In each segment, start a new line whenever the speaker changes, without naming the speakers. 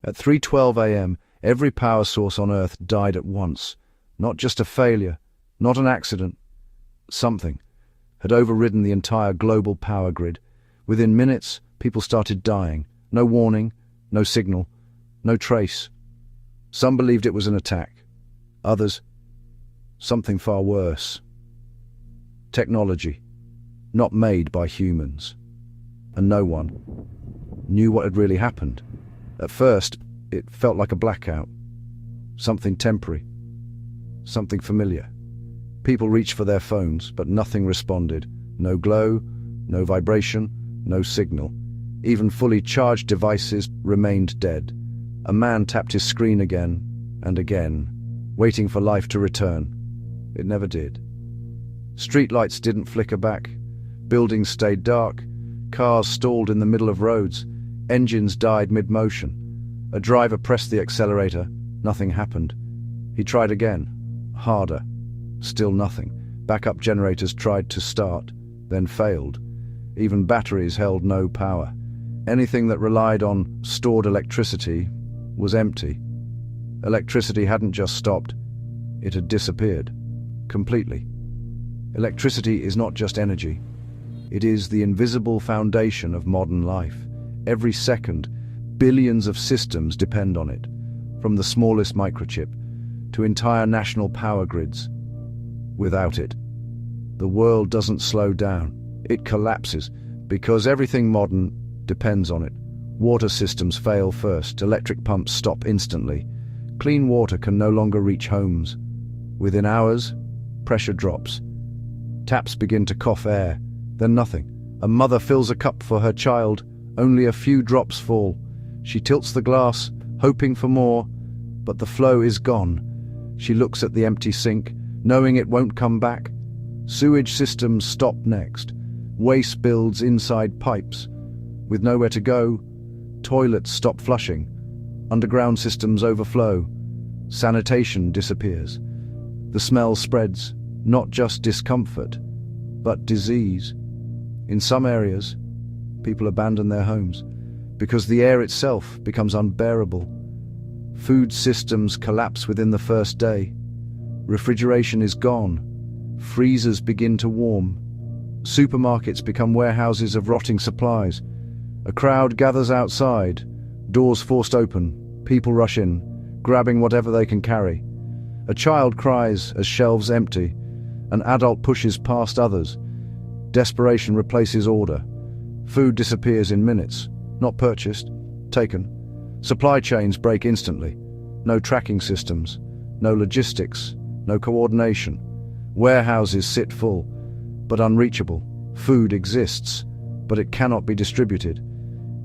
At 3:12 a.m., every power source on Earth died at once. Not just a failure, not an accident. Something had overridden the entire global power grid. Within minutes, people started dying. No warning, no signal, no trace. Some believed it was an attack. Others, something far worse. Technology, not made by humans. And no one knew what had really happened. At first, it felt like a blackout. Something temporary. Something familiar. People reached for their phones, but nothing responded. No glow, no vibration, no signal. Even fully charged devices remained dead. A man tapped his screen again and again, waiting for life to return. It never did. Streetlights didn't flicker back. Buildings stayed dark. Cars stalled in the middle of roads. Engines died mid-motion. A driver pressed the accelerator. Nothing happened. He tried again. Harder. Still nothing. Backup generators tried to start, then failed. Even batteries held no power. Anything that relied on stored electricity was empty. Electricity hadn't just stopped. It had disappeared. Completely. Electricity is not just energy. It is the invisible foundation of modern life. Every second, billions of systems depend on it, from the smallest microchip to entire national power grids. Without it, the world doesn't slow down. It collapses, because everything modern depends on it. Water systems fail first. Electric pumps stop instantly. Clean water can no longer reach homes. Within hours, pressure drops. Taps begin to cough air. Then nothing. A mother fills a cup for her child. Only a few drops fall. She tilts the glass, hoping for more, but the flow is gone. She looks at the empty sink, knowing it won't come back. Sewage systems stop next. Waste builds inside pipes. With nowhere to go, toilets stop flushing. Underground systems overflow. Sanitation disappears. The smell spreads, not just discomfort, but disease. In some areas, people abandon their homes because the air itself becomes unbearable. Food systems collapse within the first day. Refrigeration is gone. Freezers begin to warm. Supermarkets become warehouses of rotting supplies. A crowd gathers outside, doors forced open, people rush in, grabbing whatever they can carry. A child cries as shelves empty. An adult pushes past others. Desperation replaces order. Food disappears in minutes, not purchased, taken. Supply chains break instantly. No tracking systems, no logistics, no coordination. Warehouses sit full, but unreachable. Food exists, but it cannot be distributed.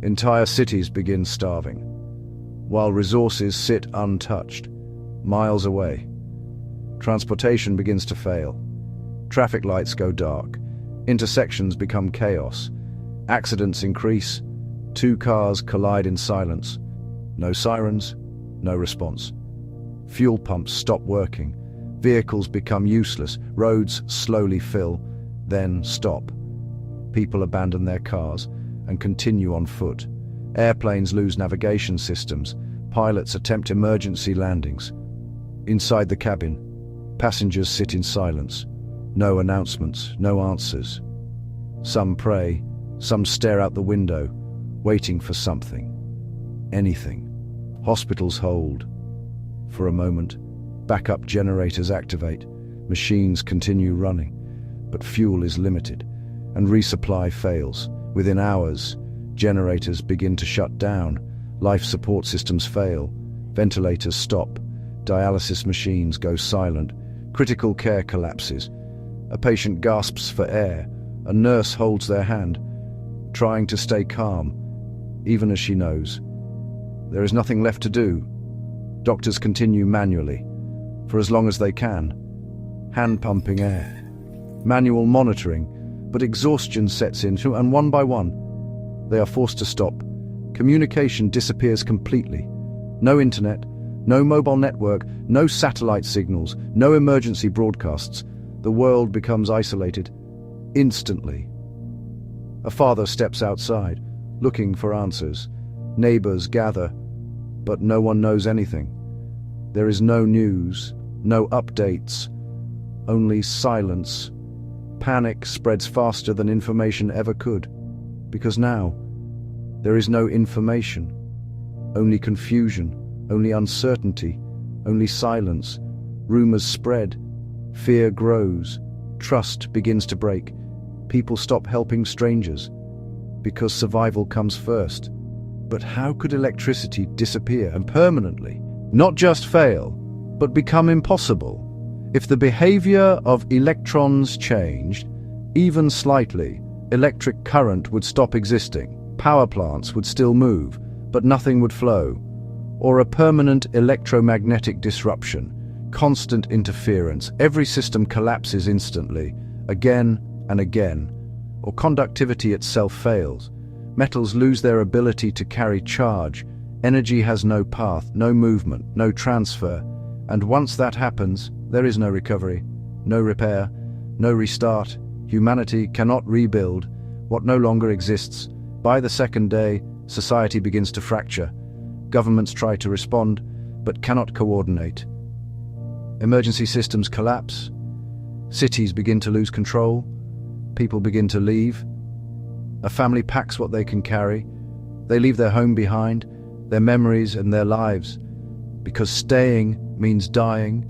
Entire cities begin starving, while resources sit untouched, miles away. Transportation begins to fail. Traffic lights go dark. Intersections become chaos. Accidents increase. 2 cars collide in silence. No sirens, no response. Fuel pumps stop working. Vehicles become useless. Roads slowly fill, then stop. People abandon their cars and continue on foot. Airplanes lose navigation systems. Pilots attempt emergency landings. Inside the cabin, passengers sit in silence. No announcements, no answers. Some pray, some stare out the window, waiting for something. Anything. Hospitals hold. For a moment, backup generators activate. Machines continue running, but fuel is limited, and resupply fails. Within hours, generators begin to shut down. Life support systems fail. Ventilators stop. Dialysis machines go silent. Critical care collapses. A patient gasps for air. A nurse holds their hand, trying to stay calm, even as she knows there is nothing left to do. Doctors continue manually, for as long as they can, hand-pumping air. Manual monitoring, but exhaustion sets in, and one by one, they are forced to stop. Communication disappears completely. No internet, no mobile network, no satellite signals, no emergency broadcasts. The world becomes isolated instantly. A father steps outside, looking for answers. Neighbors gather. But no one knows anything. There is no news, no updates, only silence. Panic spreads faster than information ever could, because now there is no information, only confusion, only uncertainty, only silence. Rumors spread, fear grows, trust begins to break. People stop helping strangers because survival comes first. But how could electricity disappear and permanently? Not just fail, but become impossible. If the behavior of electrons changed, even slightly, electric current would stop existing. Power plants would still move, but nothing would flow. Or a permanent electromagnetic disruption, constant interference. Every system collapses instantly, again and again. Or conductivity itself fails. Metals lose their ability to carry charge. Energy has no path, no movement, no transfer. And once that happens, there is no recovery, no repair, no restart. Humanity cannot rebuild what no longer exists. By the second day, society begins to fracture. Governments try to respond, but cannot coordinate. Emergency systems collapse. Cities begin to lose control. People begin to leave. A family packs what they can carry. They leave their home behind, their memories and their lives, because staying means dying.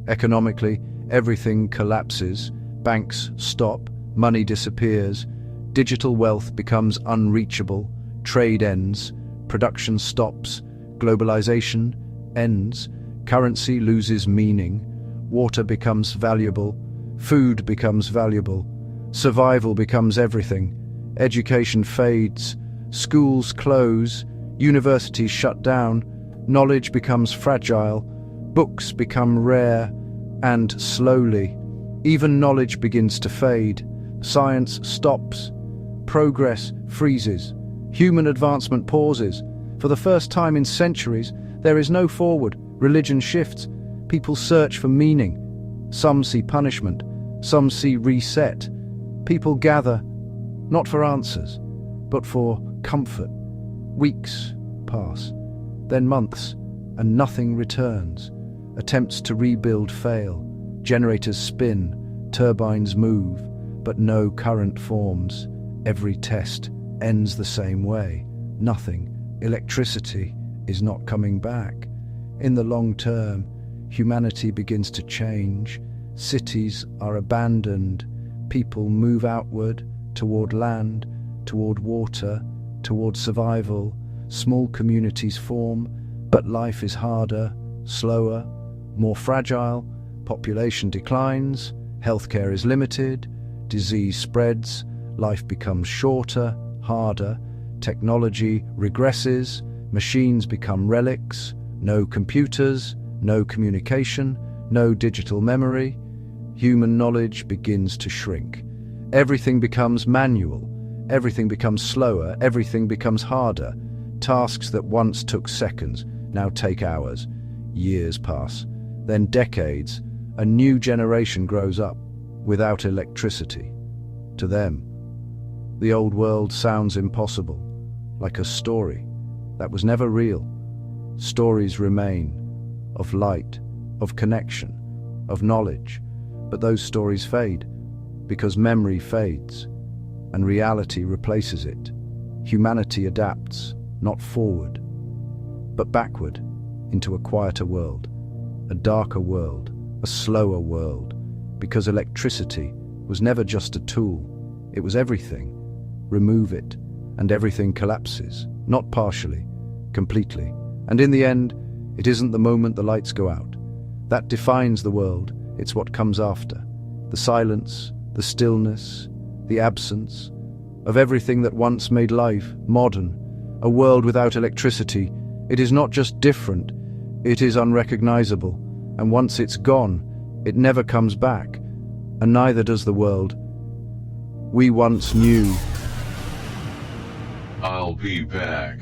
Economically, everything collapses. Banks stop, money disappears, digital wealth becomes unreachable, trade ends, production stops, globalization ends, currency loses meaning, water becomes valuable, food becomes valuable, survival becomes everything, education fades, schools close, universities shut down, knowledge becomes fragile, books become rare, and slowly, even knowledge begins to fade. Science stops. Progress freezes. Human advancement pauses. For the first time in centuries, there is no forward. Religion shifts. People search for meaning. Some see punishment. Some see reset. People gather, not for answers, but for comfort. Weeks pass, then months, and nothing returns. Attempts to rebuild fail. Generators spin, turbines move, but no current forms. Every test ends the same way. Nothing. Electricity is not coming back. In the long term, humanity begins to change. Cities are abandoned. People move outward, toward land, toward water, toward survival. Small communities form, but life is harder, slower, more fragile. Population declines, healthcare is limited, disease spreads, life becomes shorter, harder, technology regresses, machines become relics, no computers, no communication, no digital memory. Human knowledge begins to shrink. Everything becomes manual, everything becomes slower, everything becomes harder. Tasks that once took seconds now take hours. Years pass, then decades. A new generation grows up without electricity. To them, the old world sounds impossible, like a story that was never real. Stories remain, of light, of connection, of knowledge, but those stories fade, because memory fades, and reality replaces it. Humanity adapts, not forward, but backward, into a quieter world, a darker world, a slower world, because electricity was never just a tool, it was everything. Remove it, and everything collapses, not partially, completely. And in the end, it isn't the moment the lights go out. That defines the world, it's what comes after. The silence, the stillness, the absence of everything that once made life modern. A world without electricity, it is not just different, it is unrecognizable. And once it's gone, it never comes back, and neither does the world we once knew.
I'll be back.